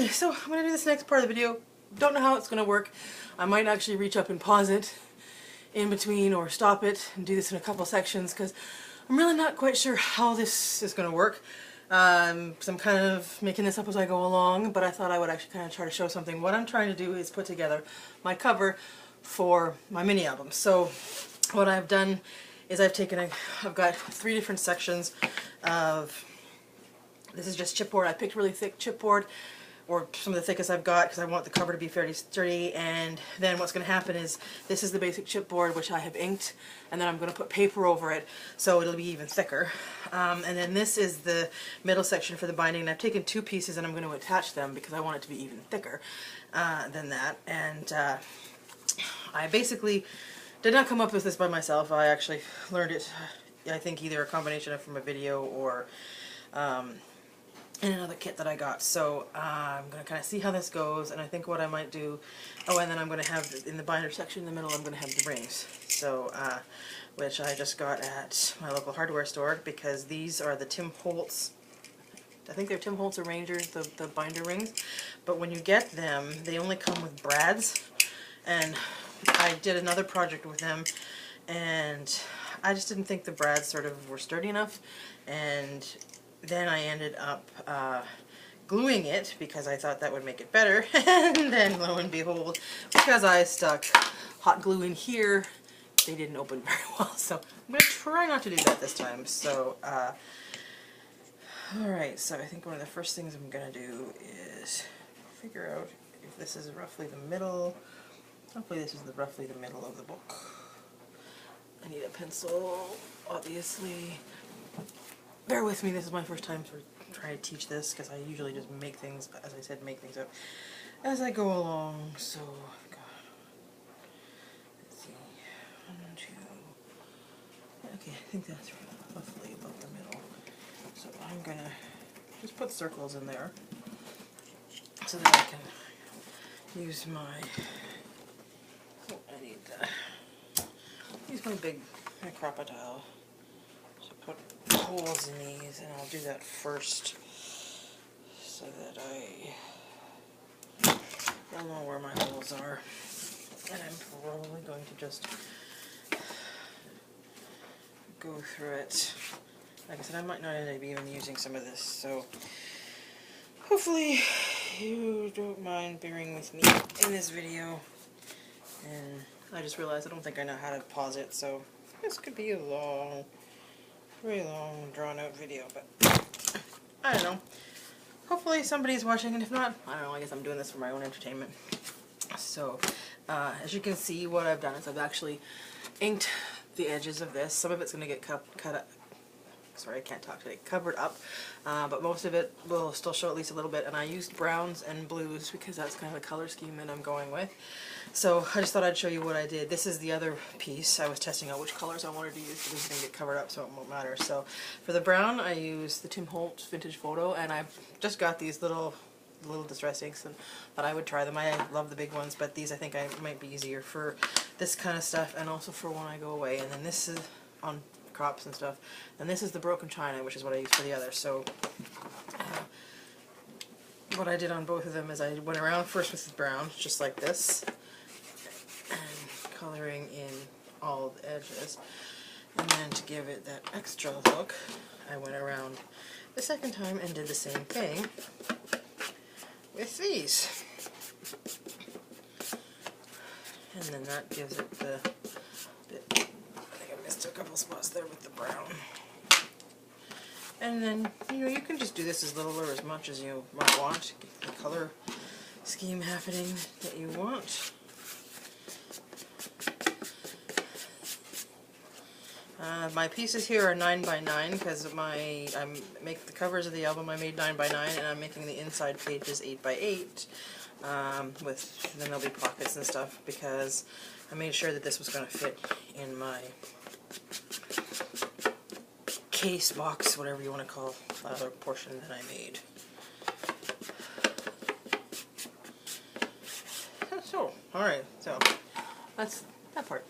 Okay, so I'm going to do this next part of the video. Don't know how it's going to work. I might actually reach up and pause it in between or stop it and do this in a couple sections because I'm really not quite sure how this is going to work. So I'm kind of making this up as I go along, but I thought I would actually kind of try to show something. What I'm trying to do is put together my cover for my mini album. So what I've done is I've got 3 different sections of, this is just chipboard. I picked really thick chipboard, or some of the thickest I've got, because I want the cover to be fairly sturdy. And then what's going to happen is, this is the basic chipboard which I have inked, and then I'm going to put paper over it so it'll be even thicker. And then this is the middle section for the binding, and I've taken 2 pieces and I'm going to attach them because I want it to be even thicker than that. And I basically did not come up with this by myself. I actually learned it, I think, either a combination of from a video or in another kit that I got. So I'm going to kind of see how this goes, and I think what I might do, oh, and then I'm going to have, in the binder section in the middle, I'm going to have the rings. So, which I just got at my local hardware store, because these are the Tim Holtz, I think they're Tim Holtz or Rangers, the binder rings. But when you get them, they only come with brads, and I did another project with them, and I just didn't think the brads sort of were sturdy enough, and then I ended up gluing it because I thought that would make it better, and then lo and behold, because I stuck hot glue in here, they didn't open very well. So I'm going to try not to do that this time. So, alright, so I think one of the first things I'm going to do is figure out if this is roughly the middle. Hopefully this is roughly the middle of the book. I need a pencil, obviously. Bear with me, this is my first time for trying to teach this, because I usually just make things, as I said, make things up as I go along. So I've got, let's see, 1, 2, okay, I think that's roughly about the middle. So I'm gonna just put circles in there so that I can use my, oh, I need to use my crocodile. Put holes in these, and I'll do that first so that I'll know where my holes are. And I'm probably going to just go through it. Like I said, I might not end up even using some of this, so hopefully you don't mind bearing with me in this video. And I just realized I don't think I know how to pause it, so this could be a very long, drawn-out video, but I don't know. Hopefully somebody's watching, and if not, I don't know, I guess I'm doing this for my own entertainment. So, as you can see, what I've done is I've actually inked the edges of this. Some of it's going to get cut up. Sorry, I can't talk today. Covered up, but most of it will still show at least a little bit. And I used browns and blues because that's kind of the color scheme that I'm going with. So I just thought I'd show you what I did. This is the other piece. I was testing out which colors I wanted to use, but this is going to get covered up, so it won't matter. So for the brown, I used the Tim Holtz Vintage Photo, and I've just got these little distress inks, and but I would try them. I love the big ones, but these I think might be easier for this kind of stuff, and also for when I go away. And then this is on crops and stuff, and this is the broken china, which is what I use for the other. So what I did on both of them is I went around first with the brown, just like this, and coloring in all the edges, and then to give it that extra look, I went around the second time and did the same thing with these, and then that gives it the bit. I missed a couple spots there with the brown. And then, you know, you can just do this as little or as much as you might want. Get the color scheme happening that you want. My pieces here are 9x9 because I make the covers of the album. I made 9x9, and I'm making the inside pages 8x8. Then there'll be pockets and stuff because I made sure that this was going to fit in my case box, whatever you want to call the other portion that I made. So, alright, so that's that part.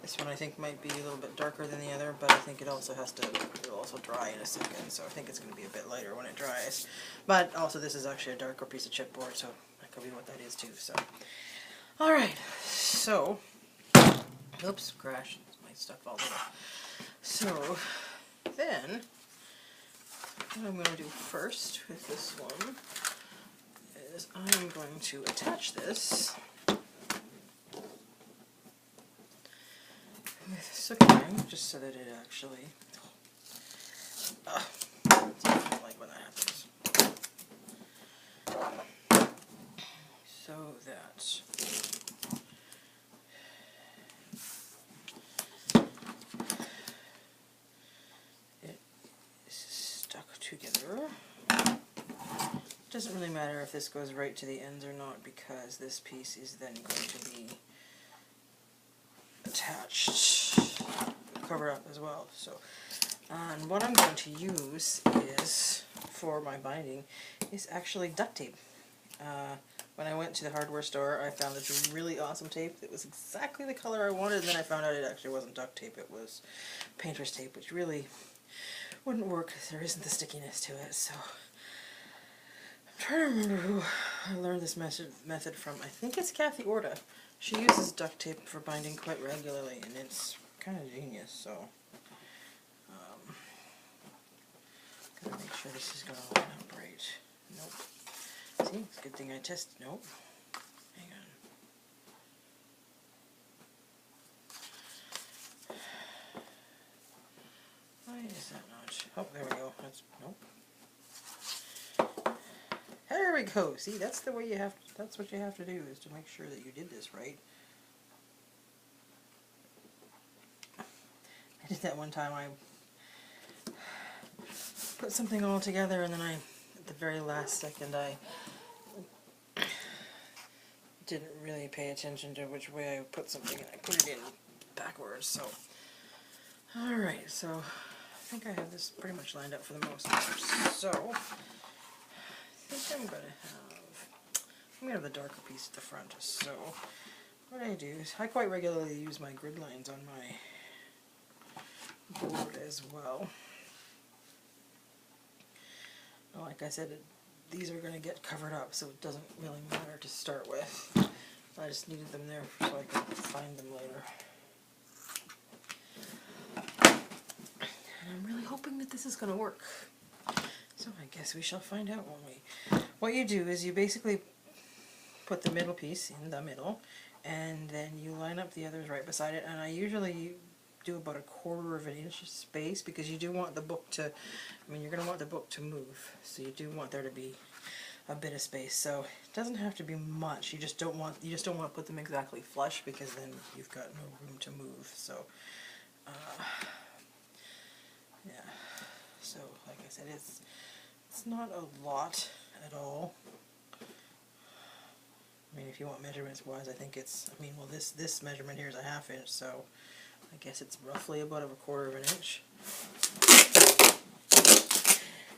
This one I think might be a little bit darker than the other, but I think it also it'll also dry in a second, so I think it's going to be a bit lighter when it dries. But also this is actually a darker piece of chipboard, so that could be what that is too. So, alright, so, oops, crashed my stuff all over. So, then, what I'm going to do first with this one is I'm going to attach this with sucking, just so that it actually, I don't like when that happens, so that it is stuck together. It doesn't really matter if this goes right to the ends or not, because this piece is then going to be attached, cover up as well. So, and what I'm going to use is, for my binding, is actually duct tape. When I went to the hardware store, I found this really awesome tape that was exactly the color I wanted, and then I found out it actually wasn't duct tape, it was painter's tape, which really wouldn't work because there isn't the stickiness to it. So I'm trying to remember who I learned this method from. I think it's Kathy Orta. She uses duct tape for binding quite regularly, and it's kind of genius. So, gotta make sure this is gonna line up right. Nope. See, it's a good thing I tested. Nope. Hang on. Why is that not? Oh, there we go. That's nope. There we go. See, that's the way you have. That's what you have to do, is to make sure that you did this right. I did that one time. I put something all together, and then at the very last second, I didn't really pay attention to which way I put something, and I put it in backwards. So, all right. So, I think I have this pretty much lined up for the most part. So, I think I'm gonna have the darker piece at the front. So, what I do is I quite regularly use my grid lines on my board as well. Like I said, these are going to get covered up, so it doesn't really matter to start with. I just needed them there so I could find them later. And I'm really hoping that this is going to work. So I guess we shall find out, won't we? What you do is you basically put the middle piece in the middle, and then you line up the others right beside it, and I usually do about 1/4 of an inch space, because you do want the book to, you're going to want the book to move, so you do want there to be a bit of space. So it doesn't have to be much. You just don't want to put them exactly flush, because then you've got no room to move. So yeah. So like I said, it's not a lot at all. If you want measurements wise, I think it's, well, this measurement here is 1/2 inch, so I guess it's roughly about 1/4 of an inch.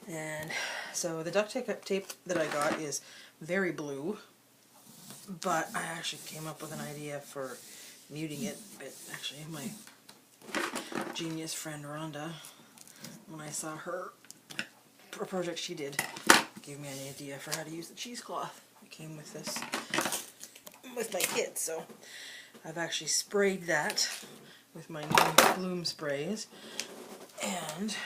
And so the duct tape that I got is very blue, but I actually came up with an idea for muting it. But actually, my genius friend Rhonda, when I saw her project she did, gave me an idea for how to use the cheesecloth. It came with this, with my kit, so I've actually sprayed that with my new bloom sprays, and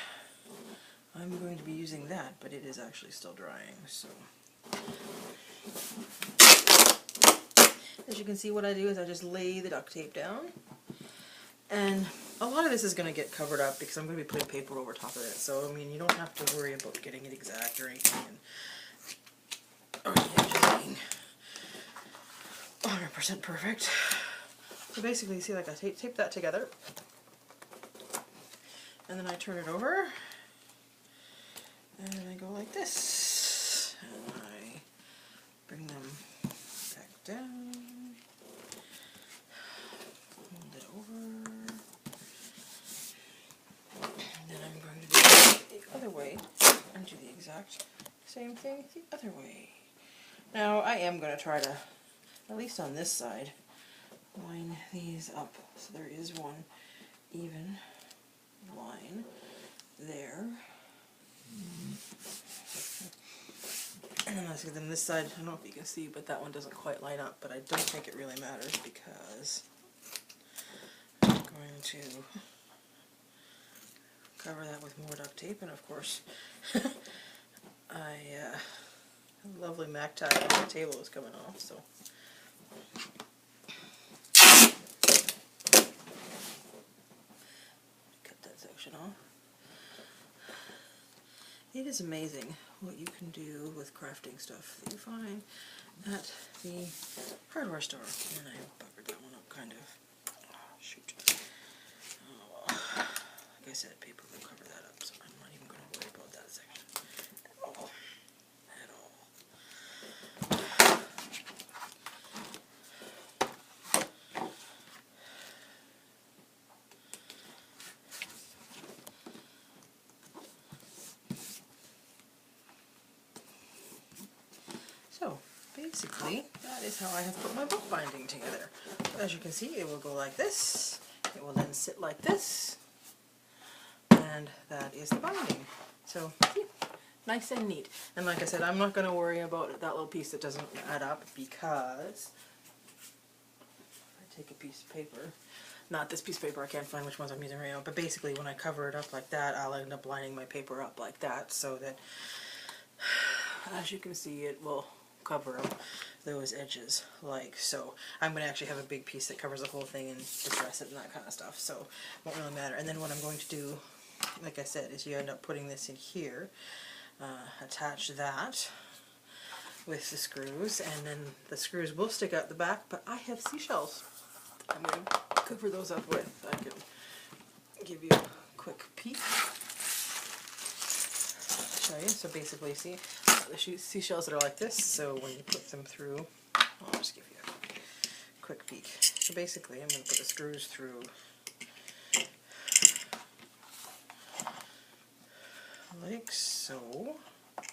I'm going to be using that, but it is actually still drying. So as you can see, what I do is I just lay the duct tape down, and a lot of this is going to get covered up because I'm going to be putting paper over top of it. So you don't have to worry about getting it exact or anything, or the edges being 100% perfect. So basically, you see, like I tape that together, and then I turn it over, and I go like this, and I bring them back down, hold it over, and then I'm going to do it the other way, and do the exact same thing the other way. Now, I am going to try to, at least on this side, line these up so there is one even line there. And then this side, I don't know if you can see, but that one doesn't quite line up, but I don't think it really matters because I'm going to cover that with more duct tape, and of course a lovely Mac tie on the table is coming off, so cut that section off. It is amazing what you can do with crafting stuff that you find at the hardware store. And I buggered that one up kind of. Oh, shoot. Oh, well. Like I said, paper will cover that up, so I'm not even going to worry about that section at all. At all. So, basically, that is how I have put my book binding together. As you can see, it will go like this, it will then sit like this, and that is the binding. So, see, nice and neat. And like I said, I'm not going to worry about that little piece that doesn't add up because I take a piece of paper, not this piece of paper, I can't find which ones I'm using right now, but basically when I cover it up like that, I'll end up lining my paper up like that so that, as you can see, it will cover up those edges like so. I'm going to actually have a big piece that covers the whole thing and distress it and that kind of stuff, so it won't really matter. And then what I'm going to do, like I said, is you end up putting this in here, attach that with the screws, and then the screws will stick out the back, but I have seashells I'm going to cover those up with. I can give you a quick peek. Show you. So basically, see the seashells that are like this. So when you put them through, I'll just give you a quick peek. So basically, I'm going to put the screws through like so. Of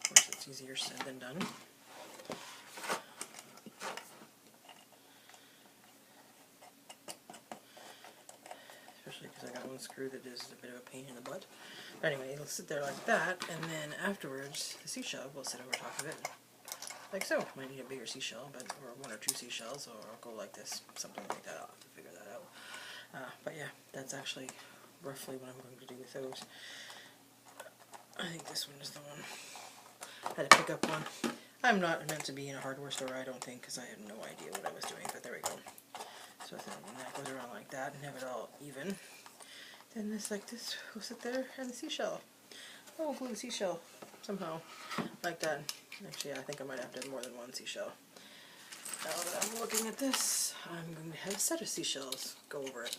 course, it's easier said than done. Especially because I got one screw that is a bit of a pain in the butt. But anyway, it'll sit there like that, and then afterwards the seashell will sit over top of it, like so. Might need a bigger seashell, but or one or two seashells, or I'll go like this, something like that. I'll have to figure that out. But yeah, that's actually roughly what I'm going to do with those. I think this one is the one. I had to pick up one. I'm not meant to be in a hardware store, I don't think, because I had no idea what I was doing, but there we go. So then when that goes around like that and have it all even, then this like this will sit there, and the seashell. Oh, we'll glue the seashell somehow like that. Actually, I think I might have to have more than one seashell. Now that I'm looking at this, I'm going to have a set of seashells go over it,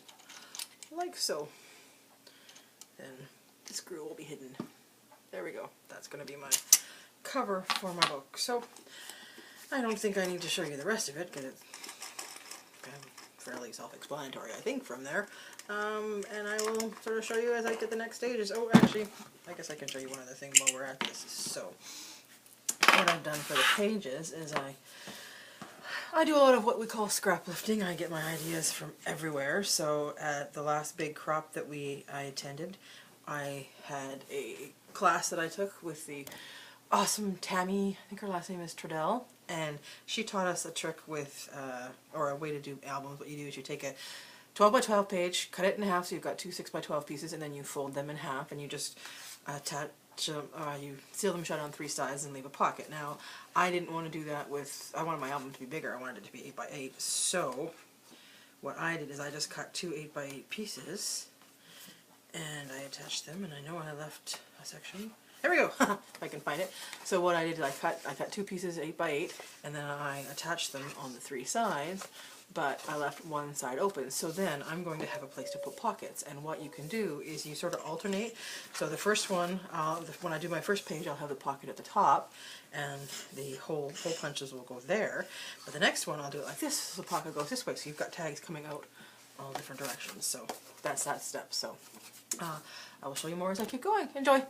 like so. Then the screw will be hidden. There we go. That's going to be my cover for my book. So I don't think I need to show you the rest of it because it's kind of fairly self-explanatory, I think, from there. And I will sort of show you as I get the next stages. Oh, actually, I guess I can show you one other thing while we're at this. So what I've done for the pages is I do a lot of what we call scrap lifting. I get my ideas from everywhere. So at the last big crop that I attended, I had a class that I took with the awesome Tammy, I think her last name is Tredell, and she taught us a trick with, or a way to do albums. What you do is you take a 12 by 12 page, cut it in half, so you've got two 6 by 12 pieces, and then you fold them in half, and you just attach them, you seal them shut on 3 sides and leave a pocket. Now, I didn't want to do that with, I wanted my album to be bigger, I wanted it to be 8 by 8, so what I did is I just cut 2 8 by 8 pieces, and I attached them, and I know I left a section. There we go, if I can find it. So what I did is I cut 2 pieces 8 by 8, and then I attached them on the 3 sides, but I left one side open. So then I'm going to have a place to put pockets, and what you can do is you sort of alternate. So the first one, when I do my first page, I'll have the pocket at the top, and the hole punches will go there. But the next one I'll do it like this, so the pocket goes this way, so you've got tags coming out all different directions. So that's that step. So I will show you more as I keep going. Enjoy!